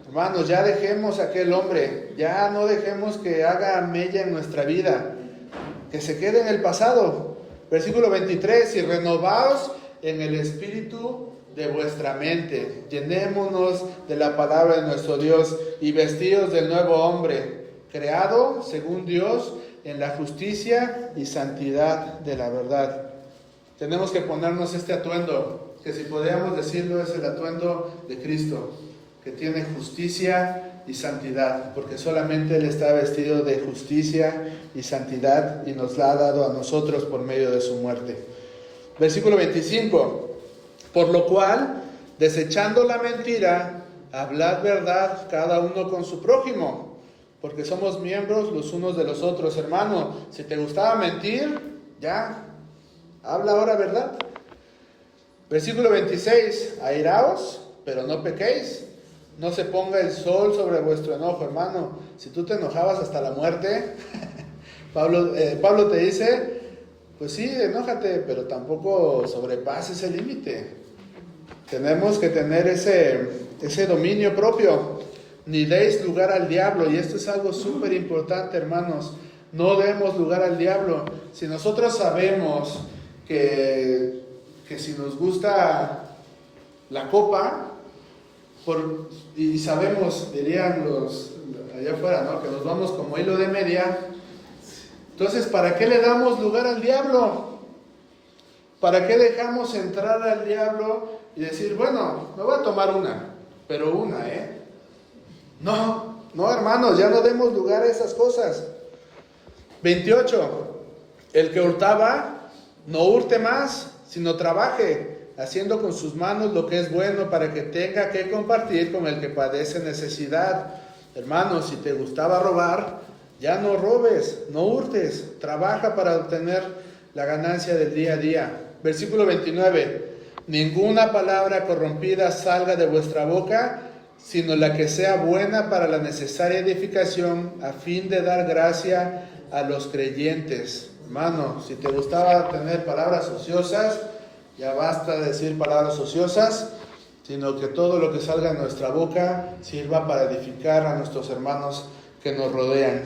Hermanos, ya dejemos a aquel hombre, ya no dejemos que haga mella en nuestra vida, que se quede en el pasado. Versículo 23, y renovaos en el espíritu de vuestra mente, llenémonos de la palabra de nuestro Dios y vestidos del nuevo hombre, creado según Dios en la justicia y santidad de la verdad. Tenemos que ponernos este atuendo, que si podríamos decirlo es el atuendo de Cristo, que tiene justicia y santidad, porque solamente Él está vestido de justicia y santidad y nos la ha dado a nosotros por medio de su muerte. Versículo 25, por lo cual, desechando la mentira, hablad verdad cada uno con su prójimo, porque somos miembros los unos de los otros. Hermano, si te gustaba mentir, ya, habla ahora verdad. Versículo 26, airaos, pero no pequéis. No se ponga el sol sobre vuestro enojo, hermano. Si tú te enojabas hasta la muerte, Pablo te dice, pues sí, enójate, pero tampoco sobrepases el límite. Tenemos que tener ese dominio propio. Ni deis lugar al diablo, y esto es algo súper importante, hermanos. No demos lugar al diablo. Si nosotros sabemos que si nos gusta la copa, y sabemos, dirían los allá afuera, ¿no?, que nos vamos como hilo de media, entonces, ¿para qué le damos lugar al diablo? ¿Para qué dejamos entrar al diablo y decir, bueno, me voy a tomar una, pero una, No, hermanos, ya no demos lugar a esas cosas. 28. El que hurtaba, no hurte más, sino trabaje, haciendo con sus manos lo que es bueno, para que tenga que compartir con el que padece necesidad. Hermanos, si te gustaba robar, ya no robes, no hurtes, trabaja para obtener la ganancia del día a día. Versículo 29. Ninguna palabra corrompida salga de vuestra boca, sino la que sea buena para la necesaria edificación, a fin de dar gracia a los creyentes. Hermano, si te gustaba tener palabras ociosas, ya basta de decir palabras ociosas, sino que todo lo que salga de nuestra boca sirva para edificar a nuestros hermanos que nos rodean.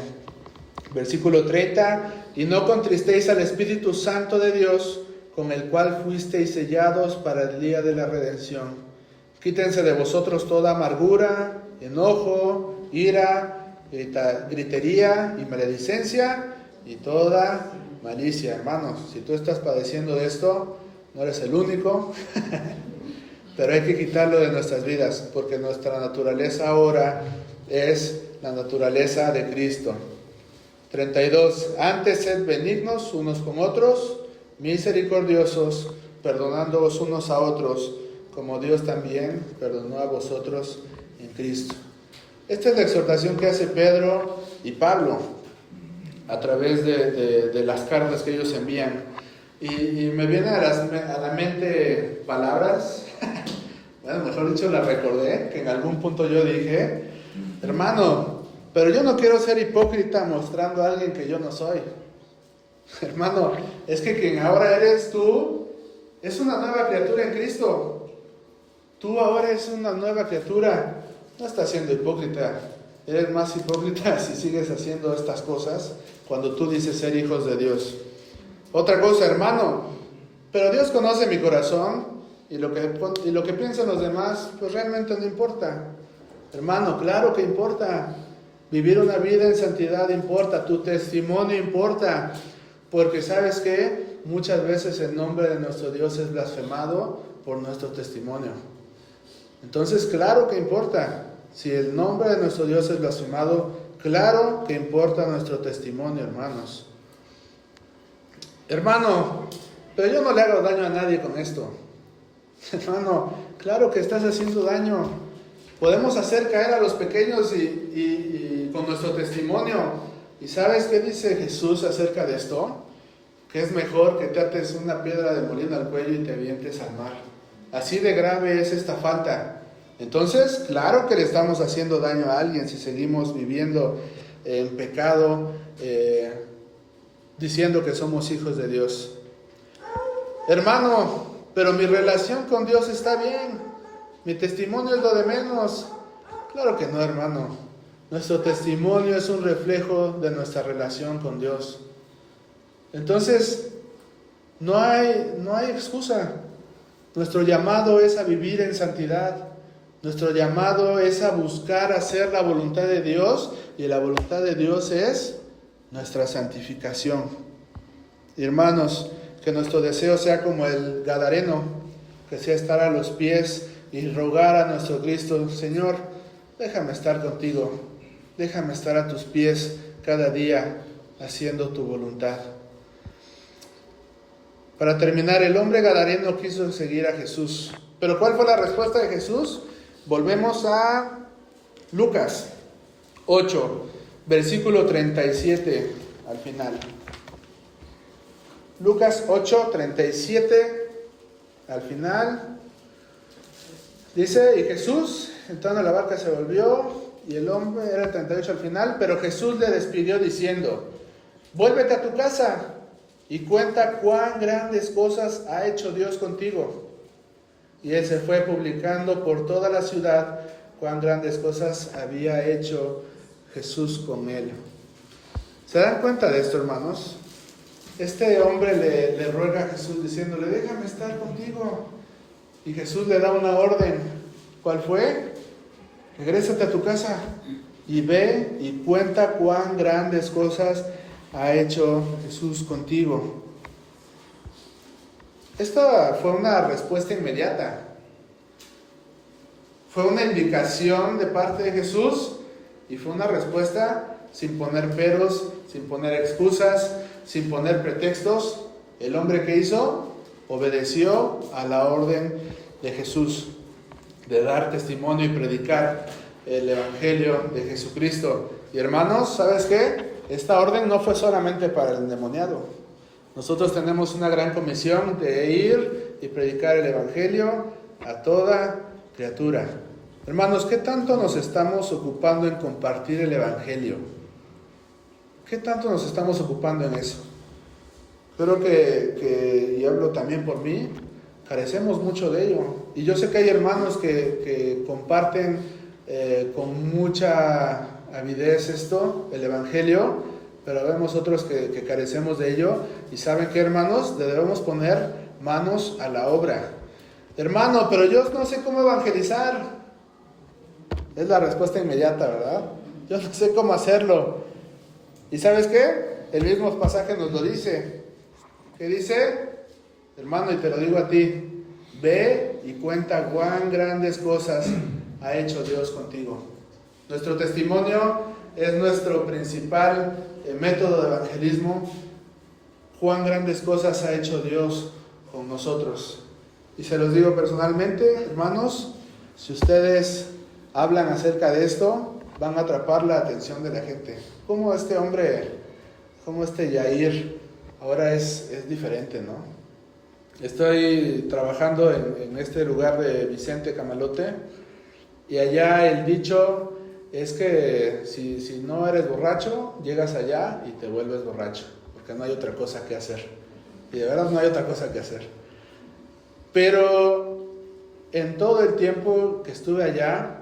Versículo 30. Y no contristéis al Espíritu Santo de Dios, con el cual fuisteis sellados para el día de la redención. Quítense de vosotros toda amargura, enojo, ira, gritería y maledicencia y toda malicia. Hermanos, si tú estás padeciendo de esto, no eres el único, pero hay que quitarlo de nuestras vidas, porque nuestra naturaleza ahora es la naturaleza de Cristo. 32. Antes sed benignos unos con otros, misericordiosos, perdonándoos unos a otros, como Dios también perdonó a vosotros en Cristo. Esta es la exhortación que hace Pedro y Pablo a través de las cartas que ellos envían. Y me vienen a la mente palabras, bueno, mejor dicho, las recordé, que en algún punto yo dije, hermano, pero yo no quiero ser hipócrita mostrando a alguien que yo no soy. Hermano, es que quien ahora eres tú es una nueva criatura en Cristo. Tú ahora eres una nueva criatura. No estás siendo hipócrita. Eres más hipócrita si sigues haciendo estas cosas cuando tú dices ser hijos de Dios. Otra cosa, hermano, pero Dios conoce mi corazón y lo que piensan los demás, pues realmente no importa. Hermano, claro que importa. Vivir una vida en santidad importa, tu testimonio importa, porque ¿sabes qué? Muchas veces el nombre de nuestro Dios es blasfemado por nuestro testimonio. Entonces, claro que importa. Si el nombre de nuestro Dios es blasfemado, claro que importa nuestro testimonio, hermanos. Hermano, pero yo no le hago daño a nadie con esto. Hermano, claro que estás haciendo daño. Podemos hacer caer a los pequeños y con nuestro testimonio. ¿Y sabes qué dice Jesús acerca de esto? Que es mejor que te ates una piedra de molino al cuello y te avientes al mar. Así de grave es esta falta. Entonces, claro que le estamos haciendo daño a alguien si seguimos viviendo en pecado, diciendo que somos hijos de Dios. Hermano, pero mi relación con Dios está bien. Mi testimonio es lo de menos. Claro que no, hermano. Nuestro testimonio es un reflejo de nuestra relación con Dios. Entonces, no hay excusa. Nuestro llamado es a vivir en santidad. Nuestro llamado es a buscar hacer la voluntad de Dios, y la voluntad de Dios es nuestra santificación. Y hermanos, que nuestro deseo sea como el gadareno, que sea estar a los pies y rogar a nuestro Cristo: Señor, déjame estar contigo, déjame estar a tus pies cada día haciendo tu voluntad. Para terminar, el hombre gadareno quiso seguir a Jesús. ¿Pero cuál fue la respuesta de Jesús? Volvemos a Lucas 8, versículo 37 al final. Lucas 8, 37 al final. Dice, y Jesús, entrando a la barca, se volvió, y el hombre, era el 38 al final, pero Jesús le despidió diciendo, vuélvete a tu casa y cuenta cuán grandes cosas ha hecho Dios contigo. Y él se fue publicando por toda la ciudad cuán grandes cosas había hecho Jesús con él. ¿Se dan cuenta de esto, hermanos? Este hombre le ruega a Jesús diciéndole, déjame estar contigo. Y Jesús le da una orden. ¿Cuál fue? Regrésate a tu casa y ve y cuenta cuán grandes cosas ha hecho Jesús contigo. Esta fue una respuesta inmediata. Fue una indicación de parte de Jesús y fue una respuesta sin poner peros, sin poner excusas, sin poner pretextos. El hombre que hizo obedeció a la orden de Jesús de dar testimonio y predicar el Evangelio de Jesucristo. Y hermanos, ¿sabes qué? Esta orden no fue solamente para el endemoniado. Nosotros tenemos una gran comisión de ir y predicar el Evangelio a toda criatura. Hermanos, ¿qué tanto nos estamos ocupando en compartir el Evangelio? ¿Qué tanto nos estamos ocupando en eso? Creo que y hablo también por mí, carecemos mucho de ello. Y yo sé que hay hermanos que comparten con mucha avidez el Evangelio, pero vemos otros que carecemos de ello. Y ¿saben qué, hermanos? Debemos poner manos a la obra. Hermano, pero yo no sé cómo evangelizar. Es la respuesta inmediata, ¿verdad? Yo no sé cómo hacerlo. ¿Y sabes qué? El mismo pasaje nos lo dice. ¿Qué dice? Hermano, y te lo digo a ti, ve y cuenta cuán grandes cosas ha hecho Dios contigo. Nuestro testimonio es nuestro principal método de evangelismo. Cuán grandes cosas ha hecho Dios con nosotros. Y se los digo personalmente, hermanos, si ustedes hablan acerca de esto, van a atrapar la atención de la gente. Como este hombre, como este Yair, ahora es diferente, ¿no? Estoy trabajando en este lugar de Vicente Camalote, y allá el dicho es que si no eres borracho, llegas allá y te vuelves borracho, porque no hay otra cosa que hacer. Y de verdad no hay otra cosa que hacer. Pero en todo el tiempo que estuve allá,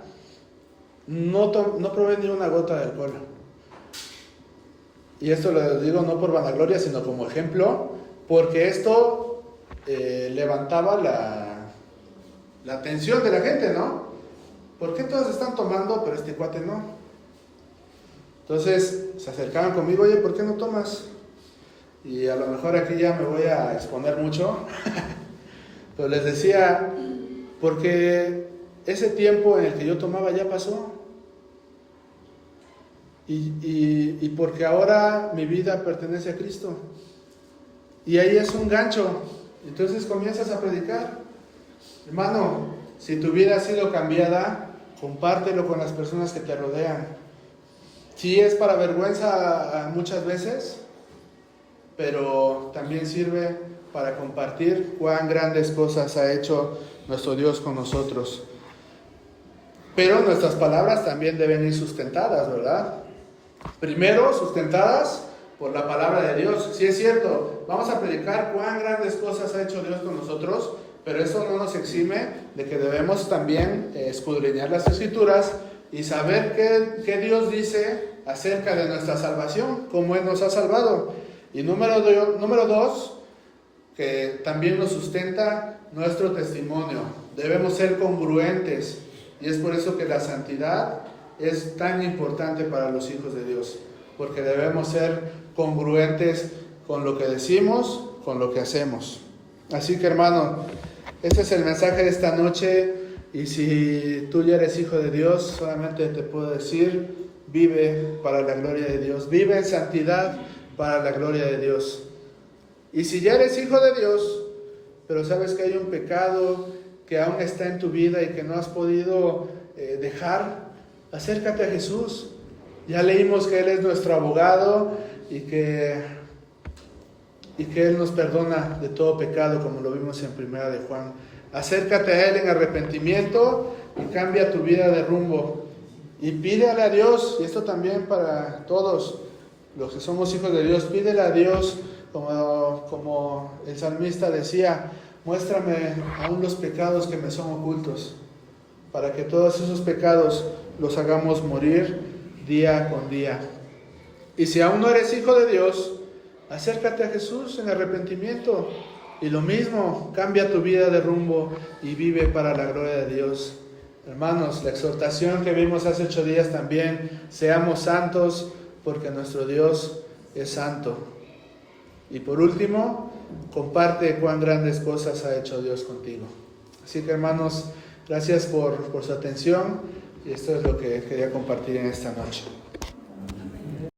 no probé ni una gota de alcohol. Y esto lo digo no por vanagloria, sino como ejemplo, porque esto levantaba la atención de la gente, ¿no? ¿Por qué todos están tomando, pero este cuate no? Entonces se acercaban conmigo, oye, ¿por qué no tomas? Y a lo mejor aquí ya me voy a exponer mucho, pero les decía, porque ese tiempo en el que yo tomaba ya pasó. Y porque ahora mi vida pertenece a Cristo. Y ahí es un gancho. Entonces comienzas a predicar. Hermano, si tu vida ha sido cambiada, compártelo con las personas que te rodean. Sí es para vergüenza muchas veces, pero también sirve para compartir cuán grandes cosas ha hecho nuestro Dios con nosotros. Pero nuestras palabras también deben ir sustentadas, ¿verdad? Primero, sustentadas por la palabra de Dios. Sí es cierto, vamos a predicar cuán grandes cosas ha hecho Dios con nosotros, pero eso no nos exime de que debemos también escudriñar las Escrituras y saber qué Dios dice acerca de nuestra salvación, cómo Él nos ha salvado. Y número dos, que también nos sustenta nuestro testimonio. Debemos ser congruentes, y es por eso que la santidad es tan importante para los hijos de Dios, porque debemos ser congruentes con lo que decimos, con lo que hacemos. Así que, hermano, este es el mensaje de esta noche, y si tú ya eres hijo de Dios, solamente te puedo decir, vive para la gloria de Dios, vive en santidad para la gloria de Dios. Y si ya eres hijo de Dios, pero sabes que hay un pecado que aún está en tu vida y que no has podido dejar, acércate a Jesús. Ya leímos que Él es nuestro abogado y que Él nos perdona de todo pecado, como lo vimos en 1 de Juan. Acércate a Él en arrepentimiento y cambia tu vida de rumbo. Y pídele a Dios, y esto también para todos los que somos hijos de Dios, pídele a Dios, como el salmista decía, muéstrame aún los pecados que me son ocultos, para que todos esos pecados los hagamos morir día con día. Y si aún no eres hijo de Dios, acércate a Jesús en arrepentimiento, y lo mismo, cambia tu vida de rumbo y vive para la gloria de Dios. Hermanos, la exhortación que vimos hace 8 días también, seamos santos porque nuestro Dios es santo. Y por último, comparte cuán grandes cosas ha hecho Dios contigo. Así que hermanos, gracias por su atención y esto es lo que quería compartir en esta noche.